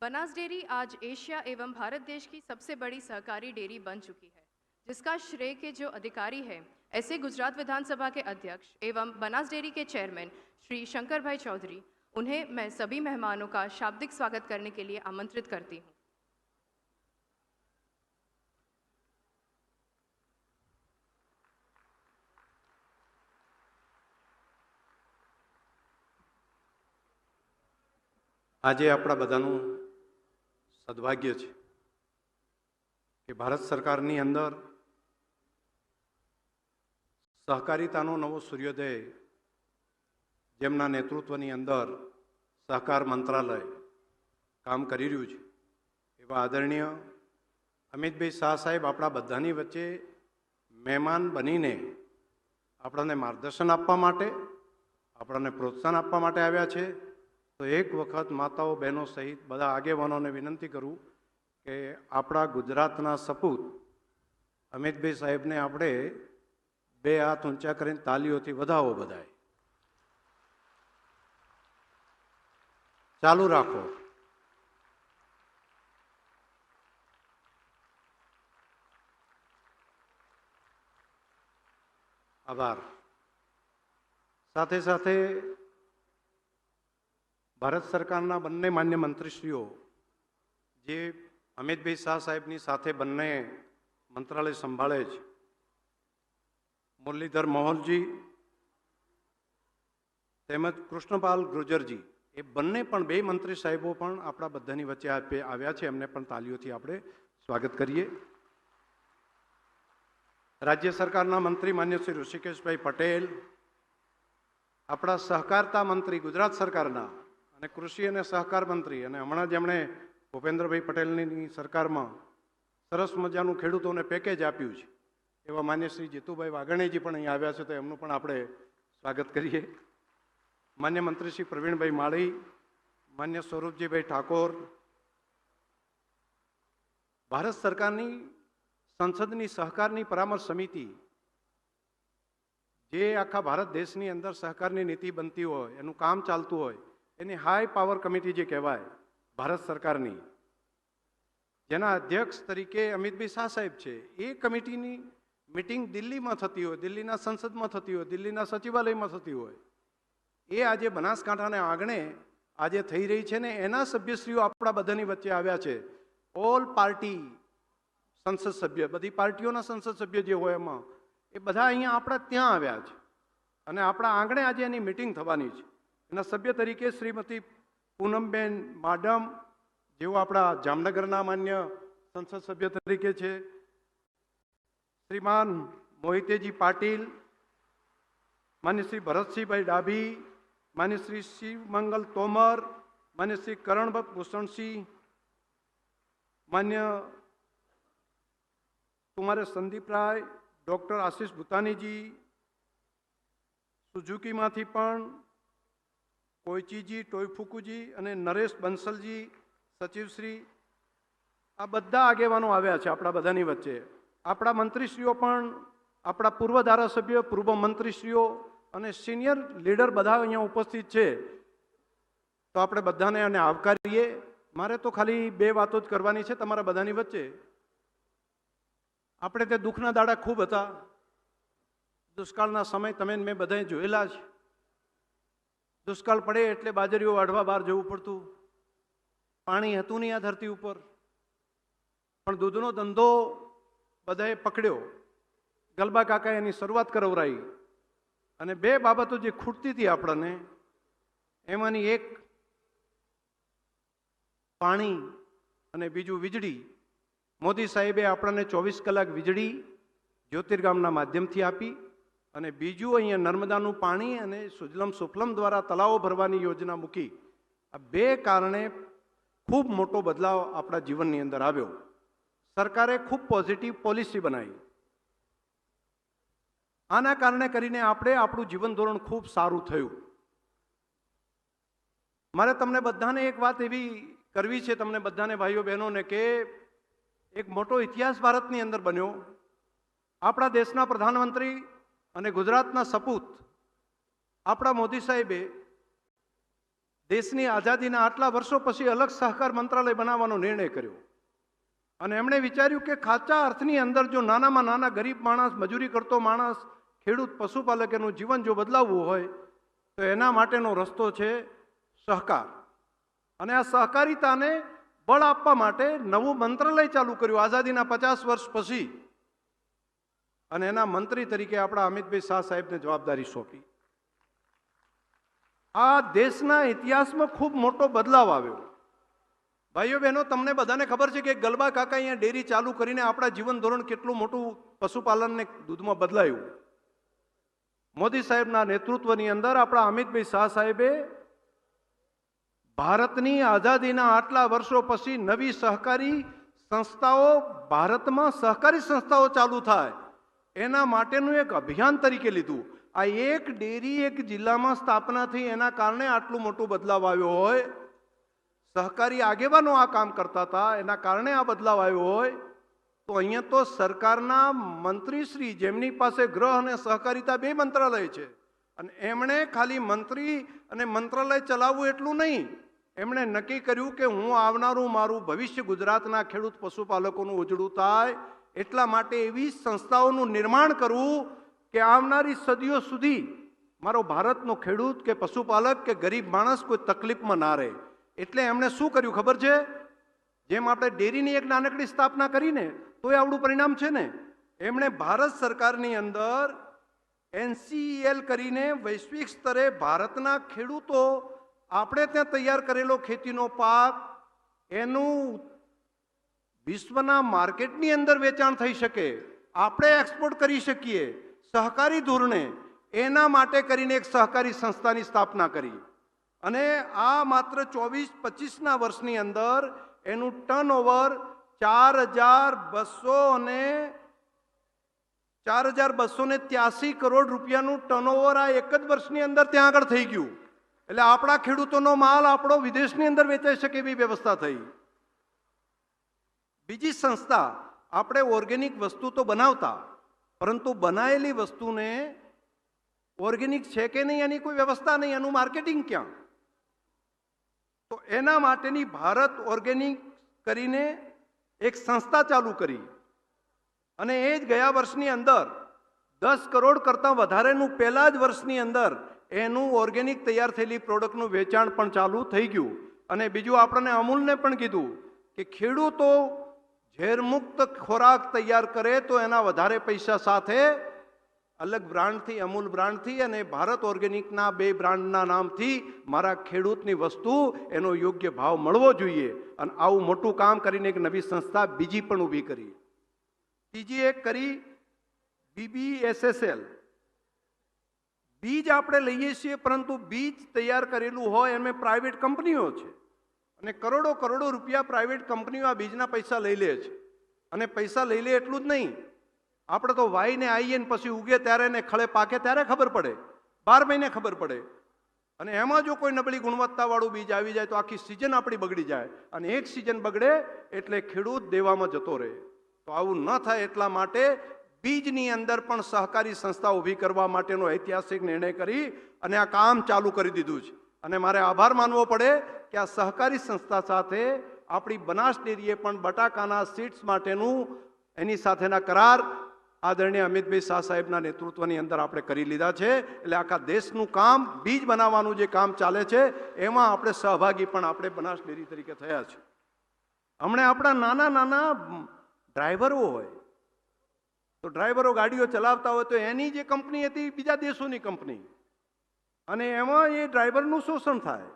Banas dairy आज Asia एवं भारत देश की सबसे बड़ी सहकारी डेयरी बन चुकी है, जिसका श्रेय के जो अधिकारी है ऐसे गुजरात विधानसभा के अध्यक्ष एवं बनास डेयरी के चेयरमैन श्री शंकर भाई चौधरी, उन्हें मैं सभी मेहमानों का शाब्दिक स्वागत करने के लिए आमंत्रित करती हूँ। આજે આપણા બધાનું સદભાગ્ય છે કે ભારત સરકારની અંદર સહકારિતાનો નવો સૂર્યોદય જેમના નેતૃત્વની અંદર સહકાર મંત્રાલય કામ કરી રહ્યું છે એવા આદરણીય અમિતભાઈ શાહ સાહેબ આપણા બધાની વચ્ચે મહેમાન બનીને આપણને માર્ગદર્શન આપવા માટે, આપણને પ્રોત્સાહન આપવા માટે આવ્યા છે। તો એક વખત માતાઓ બહેનો સહિત બધા આગેવાનોને વિનંતી કરું કે આપણા ગુજરાતના સપૂત અમિતભાઈ સાહેબને આપણે બે હાથ ઊંચા કરીને તાલીઓથી વધાવો બધાએ। ચાલુ રાખો। આભાર। સાથે સાથે ભારત સરકારના બંને માન્ય મંત્રીશ્રીઓ જે અમિતભાઈ શાહ સાહેબની સાથે બંને મંત્રાલય સંભાળે છે, મુરલીધર મોહનજી તેમજ કૃષ્ણપાલ ગુર્જરજી, એ બંને પણ બે મંત્રી સાહેબો પણ આપણા બધાની વચ્ચે આવ્યા છે। એમને પણ તાલીઓથી આપણે સ્વાગત કરીએ। રાજ્ય સરકારના મંત્રી માન્ય શ્રી ઋષિકેશભાઈ પટેલ, આપણા સહકારતા મંત્રી ગુજરાત સરકારના અને કૃષિ અને સહકાર મંત્રી, અને હમણાં જ એમણે ભૂપેન્દ્રભાઈ પટેલની સરકારમાં સરસ મજાનું ખેડૂતોને પેકેજ આપ્યું છે એવા માન્ય શ્રી જીતુભાઈ વાઘાણીજી પણ અહીં આવ્યા છે, તો એમનું પણ આપણે સ્વાગત કરીએ। માન્ય મંત્રી શ્રી પ્રવીણભાઈ માળી, માન્ય સ્વરૂપજીભાઈ ઠાકોર, ભારત સરકારની સંસદની સહકારની પરામર્શ સમિતિ જે આખા ભારત દેશની અંદર સહકારની નીતિ બનતી હોય, એનું કામ ચાલતું હોય, એની હાઈ પાવર કમિટી જે કહેવાય ભારત સરકારની, જેના અધ્યક્ષ તરીકે અમિતભાઈ શાહ સાહેબ છે, એ કમિટીની મીટિંગ દિલ્હીમાં થતી હોય, દિલ્હીના સંસદમાં થતી હોય, દિલ્હીના સચિવાલયમાં થતી હોય, એ આજે બનાસકાંઠાના આંગણે આજે થઈ રહી છે ને એના સભ્યશ્રીઓ આપણા બધાની વચ્ચે આવ્યા છે। ઓલ પાર્ટી સંસદ સભ્ય, બધી પાર્ટીઓના સંસદ સભ્ય જે હોય એમાં એ બધા અહીંયા આપણા ત્યાં આવ્યા છે અને આપણા આંગણે આજે એની મીટિંગ થવાની છે। એના સભ્ય તરીકે શ્રીમતી પૂનમબેન માડમ, જેઓ આપણા જામનગરના માન્ય સંસદ સભ્ય તરીકે છે, શ્રીમાન મોહિતેજી પાટીલ, માન્ય શ્રી ભરતસિંહભાઈ ડાભી, માન્ય શ્રી શિવમંગલ તોમર, માન્ય શ્રી કરણ ભૂષણસિંહ, માન્ય तुम्हारे संदीप राय, डॉक्टर आशीष भूतानी जी, सुजुकी माथी पण कोईची जी, टोयफुकू जी अने नरेश बंसल जी, सचिव श्री, आ बधा आगेवानो आव्या छे आपणा बधानी वच्चे। आपणा मंत्रीश्रीओ पण, आपणा पूर्व धारासभ्य, पूर्व मंत्रीश्रीओ अने सीनियर लीडर बधा अहींया उपस्थित छे, तो आपणे बधाने आने आवकारीए। मारे तो खाली बे वातो ज करवानी छे तमारा बधानी वच्चे। આપણે તે દુઃખના દાડા ખૂબ હતા, દુષ્કાળના સમય તમે મેં બધાએ જોયેલા છે। દુષ્કાળ પડે એટલે બાજરીઓ વાઢવા બહાર જવું પડતું, પાણી હતું નહીં આ ધરતી ઉપર, પણ દૂધનો ધંધો બધાએ પકડ્યો। ગલબા કાકાએ એની શરૂઆત કરાવરાઈ અને બે બાબતો જે ખૂટતી હતી આપણને, એમાંની એક પાણી અને બીજું વીજળી। મોદી સાહેબે આપણને 24 કલાક વીજળી જ્યોતિર્ગામના માધ્યમથી આપી અને બીજું અહીંયા નર્મદાનું પાણી અને સુજલમ સુફલમ દ્વારા તળાવો ભરવાની યોજના મૂકી। આ બે કારણે ખૂબ મોટો બદલાવ આપણા જીવનની અંદર આવ્યો। સરકારે ખૂબ પોઝિટિવ પોલિસી બનાવી, આના કારણે કરીને આપણે આપણું જીવન ધોરણ ખૂબ સારું થયું। મારે તમને બધાને એક વાત એવી કરવી છે, તમને બધાને ભાઈઓ બહેનોને, કે એક મોટો ઇતિહાસ ભારતની અંદર બન્યો। આપણા દેશના પ્રધાનમંત્રી અને ગુજરાતના સપૂત આપણા મોદી સાહેબે દેશની આઝાદીના આટલા વર્ષો પછી અલગ સહકાર મંત્રાલય બનાવવાનો નિર્ણય કર્યો અને એમણે વિચાર્યું કે ખાચા અર્થની અંદર જો નાનામાં નાના ગરીબ માણસ, મજૂરી કરતો માણસ, ખેડૂત, પશુપાલક એનું જીવન જો બદલાવવું હોય તો એના માટેનો રસ્તો છે સહકાર. અને આ સહકારિતાને બળ આપવા માટે નવું મંત્રાલય ચાલુ કર્યું આઝાદીના 50 વર્ષ પછી. અને એના મંત્રી તરીકે આપણા અમિતભાઈ શાહ સાહેબને જવાબદારી સોંપી. આ દેશના ઇતિહાસમાં ખૂબ મોટો બદલાવ આવ્યો. ભાઈઓ બહેનો, તમને બધાને ખબર છે કે ગલબા કાકા અહીંયા ડેરી ચાલુ કરીને આપણા જીવન ધોરણ કેટલું મોટું પશુપાલનને દૂધમાં બદલાયું. મોદી સાહેબના નેતૃત્વની અંદર આપણા અમિતભાઈ શાહ સાહેબે ભારતની આઝાદીના આટલા વર્ષો પછી નવી સહકારી સંસ્થાઓ, ભારતમાં સહકારી સંસ્થાઓ ચાલુ થાય એના માટેનું એક અભિયાન તરીકે લીધું. આ એક ડેરી એક જિલ્લામાં સ્થાપના થઈ એના કારણે આટલું મોટું બદલાવ આવ્યો હોય. સહકારી આગેવાનો આ કામ કરતા હતા એના કારણે આ બદલાવ આવ્યો હોય તો અહીંયા તો સરકારના મંત્રીશ્રી, જેમની પાસે ગૃહ અને સહકારિતા 2 મંત્રાલય છે, અને એમણે ખાલી મંત્રી અને મંત્રાલય ચલાવવું એટલું નહીં, એમણે નક્કી કર્યું કે હું આવનારું મારું ભવિષ્ય ગુજરાતના ખેડૂત પશુપાલકોનું ઉજળું થાય એટલા માટે એવી સંસ્થાઓનું નિર્માણ કરવું કે આવનારી સદીઓ સુધી મારો ભારતનો ખેડૂત કે પશુપાલક કે ગરીબ માણસ કોઈ તકલીફમાં ના રહે. એટલે એમણે શું કર્યું ખબર છે? જેમ આપણે ડેરીની એક નાનકડી સ્થાપના કરીને તોય આવડું પરિણામ છે ને, એમણે ભારત સરકારની અંદર NCEL કરીને વૈશ્વિક સ્તરે ભારતના ખેડૂતો આપણે ત્યાં તૈયાર કરેલો ખેતીનો પાક એનું વિશ્વના માર્કેટની અંદર વેચાણ થઈ શકે, આપણે એક્સપોર્ટ કરી શકીએ સહકારી ધોરણે, એના માટે કરીને એક સહકારી સંસ્થાની સ્થાપના કરી. અને આ માત્ર 24-25ના વર્ષની અંદર એનું ટર્નઓવર 4,283 કરોડ રૂપિયાનું ટર્નઓવર આ એક જ વર્ષની અંદર ત્યાં આગળ થઈ ગયું. એટલે આપણા ખેડૂતોનો માલ આપણો વિદેશની અંદર વેચાઈ શકે એવી વ્યવસ્થા થઈ. બીજી સંસ્થા, આપણે ઓર્ગેનિક વસ્તુ તો બનાવતા, પરંતુ બનાવેલી વસ્તુને ઓર્ગેનિક છે કે નહીં એની કોઈ વ્યવસ્થા નહીં, એનું માર્કેટિંગ ક્યાં? તો એના માટેની ભારત ઓર્ગેનિક કરીને એક સંસ્થા ચાલુ કરી અને એ જ ગયા વર્ષની અંદર 10 કરોડ કરતાં વધારેનું પહેલા જ વર્ષની અંદર એનું ઓર્ગેનિક તૈયાર થયેલી પ્રોડક્ટનું વેચાણ પણ ચાલુ થઈ ગયું. અને બીજું આપણને અમૂલને પણ કીધું કે ખેડૂતો ઝેરમુક્ત ખોરાક તૈયાર કરે તો એના વધારે પૈસા સાથે અલગ બ્રાન્ડથી, અમૂલ બ્રાન્ડથી અને ભારત ઓર્ગેનિકના 2 બ્રાન્ડના નામથી મારા ખેડૂતની વસ્તુ એનો યોગ્ય ભાવ મળવો જોઈએ. અને આવું મોટું કામ કરીને એક નવી સંસ્થા બીજી પણ ઊભી કરી. ત્રીજી એક કરી BBSSL. બીજ આપણે લઈએ છીએ, પરંતુ બીજ તૈયાર કરેલું હોય એમાં પ્રાઇવેટ કંપનીઓ છે અને કરોડો રૂપિયા પ્રાઇવેટ કંપનીઓ આ બીજના પૈસા લઈ લે છે. અને પૈસા લઈ લે એટલું જ નહીં, આપણે તો વાઈને આવીએ ને પછી ઉગે ત્યારે ને ખળે પાકે ત્યારે ખબર પડે, 12 મહિને ખબર પડે. અને એમાં જો કોઈ નબળી ગુણવત્તાવાળું બીજ આવી જાય તો આખી સિઝન આપણી બગડી જાય, અને એક સિઝન બગડે એટલે ખેડૂત દેવામાં જતો રહે. તો આવું ન થાય એટલા માટે બીજની અંદર પણ સહકારી સંસ્થા ઊભી કરવા માટેનો ઐતિહાસિક નિર્ણય કરી અને આ કામ ચાલુ કરી દીધું છે. અને મારે આભાર માનવો પડે કે આ સહકારી સંસ્થા સાથે આપણી બનાસ ડેરીએ પણ બટાકાના સીડ્સ માટેનું એની સાથેના કરાર આદરણીય અમિતભાઈ શાહ સાહેબના નેતૃત્વની અંદર આપણે કરી લીધા છે. એટલે આખા દેશનું કામ, બીજ બનાવવાનું જે કામ ચાલે છે એમાં આપણે સહભાગી પણ આપણે બનાસ ડેરી તરીકે થયા છે. હમણાં આપણા નાના ડ્રાઈવરો હોય તો ડ્રાઈવરો ગાડીઓ ચલાવતા હોય તો એની જે કંપની હતી બીજા દેશોની કંપની, અને એમાં એ ડ્રાઈવરનું શોષણ થાય.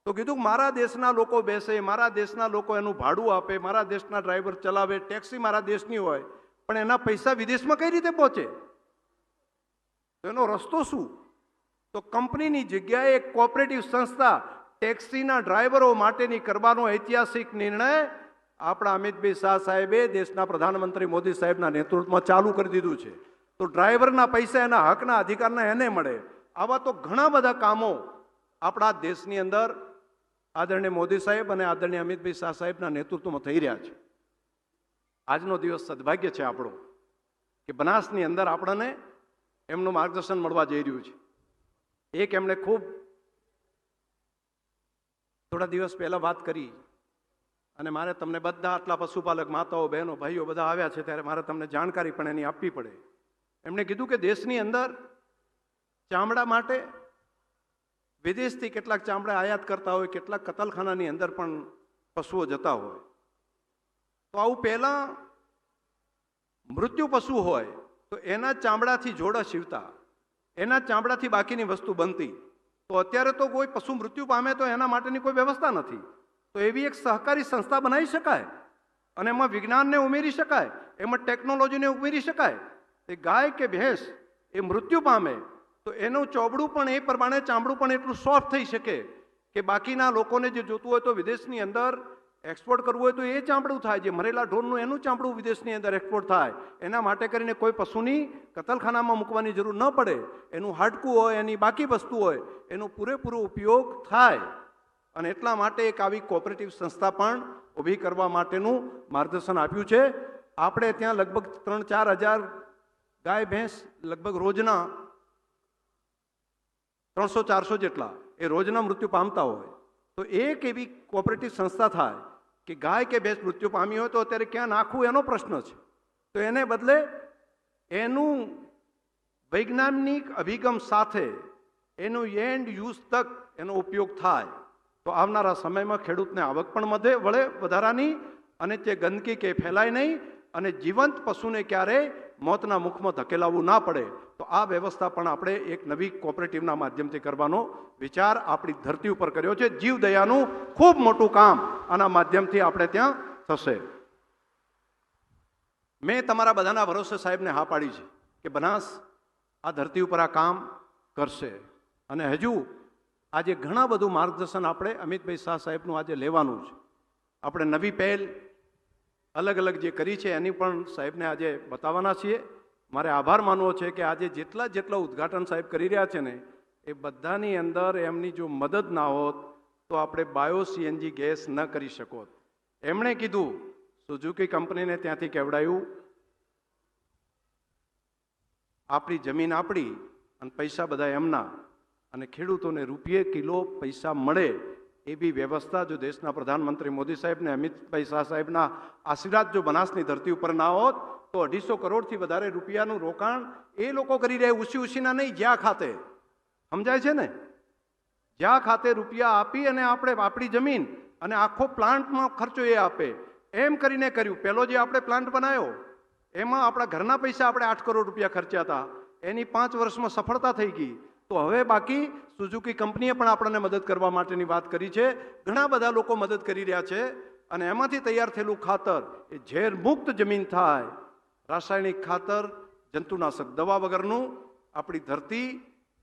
તો કીધું મારા દેશના લોકો બેસે, મારા દેશના લોકો એનું ભાડું આપે, મારા દેશના ડ્રાઈવર ચલાવે, ટેક્સી મારા દેશની હોય, પણ એના પૈસા વિદેશમાં કઈ રીતે પહોંચે? તો એનો રસ્તો શું? તો કંપનીની જગ્યાએ એક કોઓપરેટિવ સંસ્થા ટેક્સીના ડ્રાઈવરો માટેની કરવાનો ઐતિહાસિક નિર્ણય આપણા અમિતભાઈ શાહ સાહેબે દેશના પ્રધાનમંત્રી મોદી સાહેબના નેતૃત્વમાં ચાલુ કરી દીધું છે. તો ડ્રાઈવરના પૈસા એના હકના અધિકારના એને મળે. આવા તો ઘણા બધા કામો આપણા દેશની અંદર આદરણીય મોદી સાહેબ અને આદરણીય અમિતભાઈ શાહ સાહેબના નેતૃત્વમાં થઈ રહ્યા છે. આજનો દિવસ સદભાગ્ય છે આપણું કે બનાસની અંદર આપણને એમનું માર્ગદર્શન મળવા જઈ રહ્યું છે. એક એમણે ખૂબ થોડા દિવસ પહેલાં વાત કરી અને મારે તમને બધા આટલા પશુપાલક માતાઓ બહેનો ભાઈઓ બધા આવ્યા છે ત્યારે મારે તમને જાણકારી પણ એની આપવી પડે. એમણે કીધું કે દેશની અંદર ચામડા માટે વિદેશથી કેટલાક ચામડા આયાત કરતા હોય, કેટલાક કતલખાનાની અંદર પણ પશુઓ જતા હોય. તો આવું પહેલાં મૃત્યુ પશુ હોય તો એના ચામડાથી જોડા સીવતા, એના ચામડાથી બાકીની વસ્તુ બનતી. તો અત્યારે તો કોઈ પશુ મૃત્યુ પામે તો એના માટેની કોઈ વ્યવસ્થા નથી. તો એવી એક સહકારી સંસ્થા બનાવી શકાય અને એમાં વિજ્ઞાનને ઉમેરી શકાય, એમાં ટેકનોલોજીને ઉમેરી શકાય. એ ગાય કે ભેંસ એ મૃત્યુ પામે તો એનું ચોબડું પણ એ પ્રમાણે, ચામડું પણ એટલું સોફ્ટ થઈ શકે કે બાકીના લોકોને જે જોતું હોય તો વિદેશની અંદર એક્સપોર્ટ કરવું હોય તો એ ચામડું થાય. જે મરેલા ઢોરનું એનું ચામડું વિદેશની અંદર એક્સપોર્ટ થાય. એના માટે કરીને કોઈ પશુની કતલખાનામાં મૂકવાની જરૂર ન પડે. એનું હાડકું હોય, એની બાકી વસ્તુ હોય, એનો પૂરેપૂરો ઉપયોગ થાય. અને એટલા માટે એક આવી કોઓપરેટિવ સંસ્થા પણ ઊભી કરવા માટેનું માર્ગદર્શન આપ્યું છે. આપણે ત્યાં લગભગ 3-4 હજાર ગાય ભેંસ લગભગ રોજના 300-400 જેટલા એ રોજના મૃત્યુ પામતા હોય. તો એક એવી કોઓપરેટિવ સંસ્થા થાય કે ગાય કે ભેંસ મૃત્યુ પામી હોય તો અત્યારે ક્યાં નાખવું એનો પ્રશ્ન છે. તો એને બદલે એનું વૈજ્ઞાનિક અભિગમ સાથે એનું એન્ડ યુઝ તક એનો ઉપયોગ થાય તો આવનારા સમયમાં ખેડૂતને આવક પણ વળે વધારાની, અને તે ગંદકી કે ફેલાય નહીં, અને જીવંત પશુને ક્યારેય મોતના મુખમાં ધકેલાવવું ના પડે. તો આ વ્યવસ્થા પણ આપણે એક નવી કોઓપરેટિવના માધ્યમથી કરવાનો વિચાર આપણી ધરતી ઉપર કર્યો છે. જીવદયાનું ખૂબ મોટું કામ આના માધ્યમથી આપણે ત્યાં થશે. મેં તમારા બધાના ભરોસે સાહેબને હા પાડી છે કે બનાસ આ ધરતી ઉપર આ કામ કરશે. અને હજુ આજે ઘણા બધું માર્ગદર્શન આપણે અમિતભાઈ શાહ સાહેબનું આજે લેવાનું છે. આપણે નવી પહેલ અલગ અલગ જે કરી છે એની પણ સાહેબને આજે બતાવવાના છીએ. મારે આભાર માનવો છે કે આજે જેટલા ઉદ્ઘાટન સાહેબ કરી રહ્યા છે ને એ બધાની અંદર એમની જો મદદ ના હોત તો આપણે બાયો સીએનજી ગેસ ન કરી શકોત. એમણે કીધું, સુઝુકી કંપનીને ત્યાંથી કેવડાયું, આપણી જમીન આપણી અને પૈસા બધા એમના, અને ખેડૂતોને રૂપિયે કિલો પૈસા મળે એવી વ્યવસ્થા જો દેશના પ્રધાનમંત્રી મોદી સાહેબને અમિતભાઈ શાહ સાહેબના આશીર્વાદ જો બનાસની ધરતી ઉપર ના હોત તો 250 કરોડથી વધારે રૂપિયાનું રોકાણ એ લોકો કરી રહ્યા. ઉસીના નહીં, જ્યાં ખાતે, સમજાય છે ને, જ્યાં ખાતે રૂપિયા આપી અને આપણે આપણી જમીન અને આખો પ્લાન્ટમાં ખર્ચો એ આપે એમ કરીને કર્યું. પહેલો જે આપણે પ્લાન્ટ બનાવ્યો એમાં આપણા ઘરના પૈસા આપણે 8 કરોડ રૂપિયા ખર્ચ્યા હતા. એની 5 વર્ષમાં સફળતા થઈ ગઈ. તો હવે બાકી સુઝુકી કંપનીએ પણ આપણને મદદ કરવા માટેની વાત કરી છે. ઘણા બધા લોકો મદદ કરી રહ્યા છે અને એમાંથી તૈયાર થયેલું ખાતર એ ઝેર મુક્ત જમીન થાય, રાસાયણિક ખાતર, જંતુનાશક દવા વગરનું, આપણી ધરતી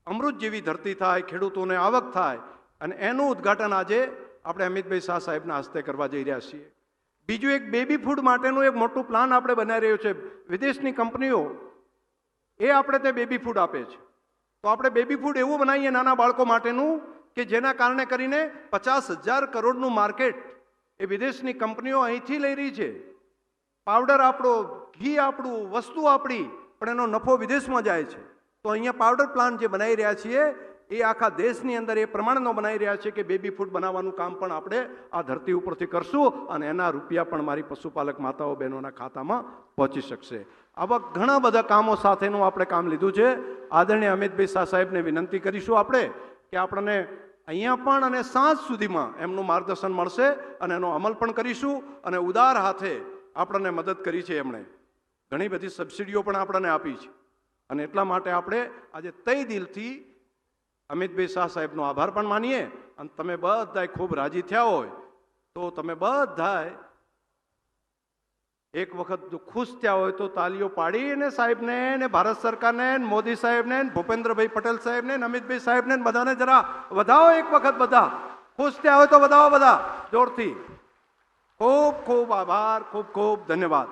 અમૃત જેવી ધરતી થાય, ખેડૂતોને આવક થાય. અને એનું ઉદ્ઘાટન આજે આપણે અમિતભાઈ શાહ સાહેબના હસ્તે કરવા જઈ રહ્યા છીએ. બીજું એક બેબી ફૂડ માટેનું એક મોટું પ્લાન આપણે બનાવી રહ્યો છે. વિદેશની કંપનીઓ એ આપણે તે બેબી ફૂડ આપે છે. તો આપણે બેબી ફૂડ એવું બનાવીએ નાના બાળકો માટેનું કે જેના કારણે કરીને 50,000 કરોડનું માર્કેટ એ વિદેશની કંપનીઓ અહીંથી લઈ રહી છે. પાવડર આપણો, ઘી આપણું, વસ્તુ આપણી, પણ એનો નફો વિદેશમાં જાય છે. તો અહીંયા પાવડર પ્લાન્ટ જે બનાવી રહ્યા છીએ એ આખા દેશની અંદર એ પ્રમાણનો બનાવી રહ્યા છે કે બેબી ફૂડ બનાવવાનું કામ પણ આપણે આ ધરતી ઉપરથી કરશું અને એના રૂપિયા પણ મારી પશુપાલક માતાઓ બહેનોના ખાતામાં પહોંચી શકશે. આવા ઘણા બધા કામો સાથેનું આપણે કામ લીધું છે. આદરણીય અમિતભાઈ શાહ સાહેબને વિનંતી કરીશું આપણે કે આપણને અહીંયા પણ અને સાંજ સુધીમાં એમનું માર્ગદર્શન મળશે અને એનો અમલ પણ કરીશું. અને ઉદાર હાથે આપણને મદદ કરી છે. એમણે ઘણી બધી સબસિડીઓ પણ આપણને આપી છે. અને એટલા માટે આપણે આજે તય દિલથી અમિતભાઈ શાહ સાહેબનો આભાર પણ માનીએ. અને તમે બધાય ખૂબ રાજી થયા હોય તો તમે બધાય એક વખત જો ખુશ થયા હોય તો તાલીઓ પાડીને સાહેબને ને ભારત સરકારને, મોદી સાહેબને, ભૂપેન્દ્રભાઈ પટેલ સાહેબને, અમિતભાઈ સાહેબને બધાને જરા વધાવો. એક વખત બધા ખુશ થયા હોય તો વધાવો, બધા જોરથી. ખૂબ ખૂબ આભાર, ખૂબ ખૂબ ધન્યવાદ.